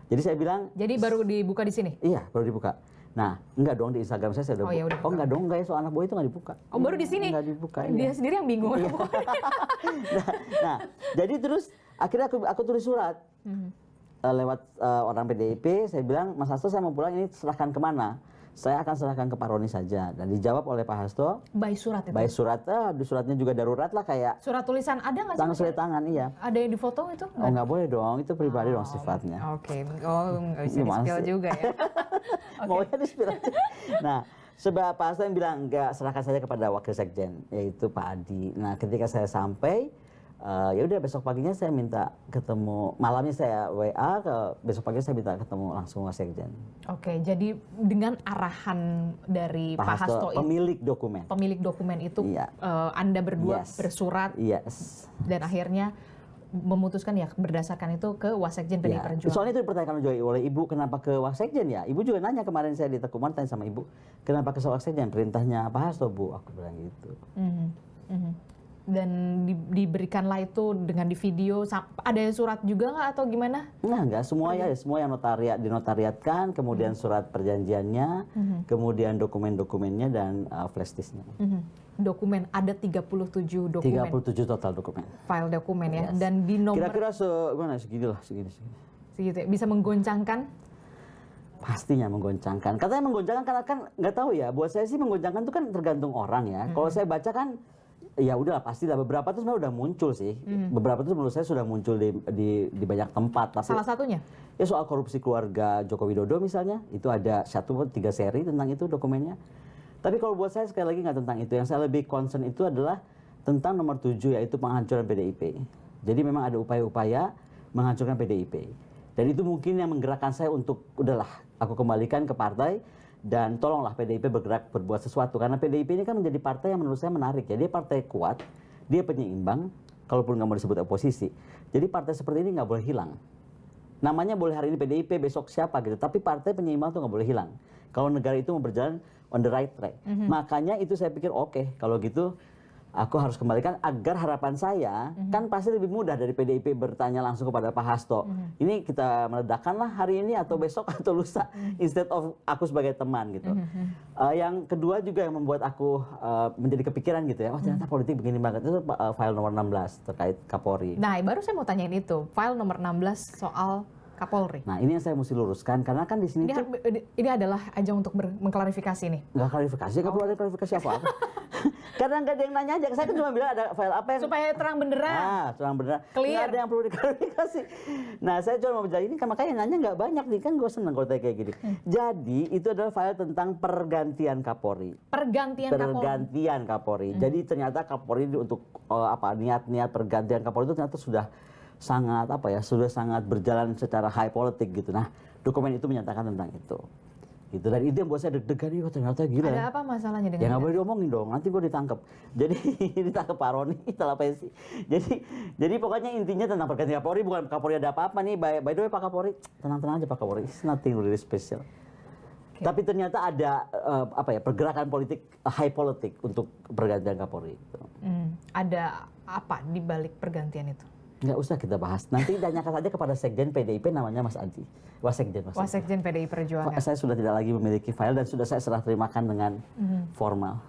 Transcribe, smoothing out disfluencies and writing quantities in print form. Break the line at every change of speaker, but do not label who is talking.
Jadi saya bilang.
Jadi baru dibuka di sini?
Iya, baru dibuka. Nah, enggak dong, di Instagram saya udah buka.
Ya udah
oh enggak dong, enggak ya, soal anak buah itu enggak dibuka.
Oh baru di sini?
Enggak dibuka.
Dia sendiri yang bingung.
nah, jadi terus akhirnya aku tulis surat lewat orang PDIP, saya bilang, Mas Hasto saya mau pulang, ini serahkan kemana? Saya akan serahkan ke Pak Roni saja. Dan dijawab oleh Pak Hasto.
By surat itu?
By surat, di suratnya juga darurat lah kayak.
Surat tulisan ada nggak sih?
Langsung tangan, iya.
Ada yang difoto itu?
Oh nggak boleh dong, itu pribadi dong sifatnya.
Oke, oh nggak bisa di-spill juga ya.
Maunya di-spill aja. Nah, sebab Pak Hasto yang bilang, enggak, serahkan saja kepada Wakil Sekjen, yaitu Pak Adi. Nah, ketika saya sampai, ya udah besok paginya saya minta ketemu, malamnya saya WA, besok paginya saya minta ketemu langsung Wasekjen.
Oke, jadi dengan arahan dari Pak Hasto,
pemilik dokumen
itu, iya. Anda berdua bersurat, dan akhirnya memutuskan ya berdasarkan itu ke Wasekjen PDI Perjuangan.
Soalnya itu dipertanyakan juga oleh Ibu, kenapa ke Wasekjen ya? Ibu juga nanya kemarin saya di Tekuman, tanya sama Ibu, kenapa ke Wasekjen? Perintahnya Pak Hasto, Bu, aku bilang gitu.
Dan diberikanlah itu dengan di video, ada surat juga nggak atau gimana?
Enggak, semua yang dinotariatkan, kemudian surat perjanjiannya, kemudian dokumen-dokumennya dan flash disknya.
Dokumen, ada 37 dokumen.
37 total dokumen.
File dokumen ya, dan di nomor...
Kira-kira segini.
Segitu ya, bisa menggoncangkan?
Pastinya menggoncangkan. Katanya menggoncangkan karena kan nggak tahu ya, buat saya sih menggoncangkan itu kan tergantung orang ya. Kalau saya baca kan, ya udahlah pastilah, beberapa itu sebenarnya udah muncul sih. Beberapa itu menurut saya sudah muncul di banyak tempat. Tapi
salah satunya?
Ya soal korupsi keluarga Joko Widodo misalnya, itu ada 3 seri tentang itu dokumennya. Tapi kalau buat saya sekali lagi nggak tentang itu. Yang saya lebih concern itu adalah tentang nomor 7, yaitu penghancuran PDIP. Jadi memang ada upaya-upaya menghancurkan PDIP. Dan itu mungkin yang menggerakkan saya untuk, udahlah, aku kembalikan ke partai. Dan tolonglah PDIP berbuat sesuatu. Karena PDIP ini kan menjadi partai yang menurut saya menarik. Ya, dia partai kuat, dia penyeimbang, kalaupun nggak mau disebut oposisi. Jadi partai seperti ini nggak boleh hilang. Namanya boleh hari ini PDIP, besok siapa gitu. Tapi partai penyeimbang itu nggak boleh hilang. Kalau negara itu mau berjalan on the right track. Makanya itu saya pikir oke, kalau gitu aku harus kembalikan agar harapan saya kan pasti lebih mudah dari PDIP bertanya langsung kepada Pak Hasto. Ini kita meledakkanlah hari ini atau besok atau lusa, instead of aku sebagai teman gitu. Yang kedua juga yang membuat aku menjadi kepikiran gitu ya, ternyata politik begini banget, itu file nomor 16 terkait Kapolri.
Nah, baru saya mau tanyain itu, file nomor 16 soal Kapolri.
Nah, ini yang saya mesti luruskan karena kan di sini
ini adalah ajang untuk mengklarifikasi nih.
Nggak klarifikasi, nggak perlu ada klarifikasi apa-apa. Karena nggak ada yang nanya aja, saya kan cuma bilang ada file apa yang
supaya terang benderang.
Terang benderang.
Clear.
Nggak ada yang perlu diklarifikasi. Nah, saya cuma mau bilang ini kan makanya nanya nggak banyak nih, kan gue seneng kalau kayak gini. Jadi itu adalah file tentang pergantian Kapolri. Pergantian Kapolri. Jadi ternyata Kapolri untuk niat-niat pergantian Kapolri itu ternyata sudah sangat berjalan secara high politik gitu. Nah, dokumen itu menyatakan tentang itu. Gitu. Dan itu yang buat saya deg-degan, ternyata gila.
Ada apa masalahnya dengan
ya nggak boleh diomongin dong, nanti gue ditangkap. Jadi ditangkap Pak Roni setelah pensi. Jadi pokoknya intinya tentang pergantian Kapolri, bukan Kapolri ada apa-apa nih. By the way Pak Kapolri, tenang-tenang aja Pak Kapolri, it's nothing really special. Okay. Tapi ternyata ada pergerakan politik, high politik untuk pergantian Kapolri. Gitu.
Ada apa di balik pergantian itu?
Nggak usah kita bahas. Nanti tanyakan saja kepada Sekjen PDIP, namanya Mas Adi. Wasekjen
PDI Perjuangan.
Saya sudah tidak lagi memiliki file dan sudah saya serah terimakan dengan formal.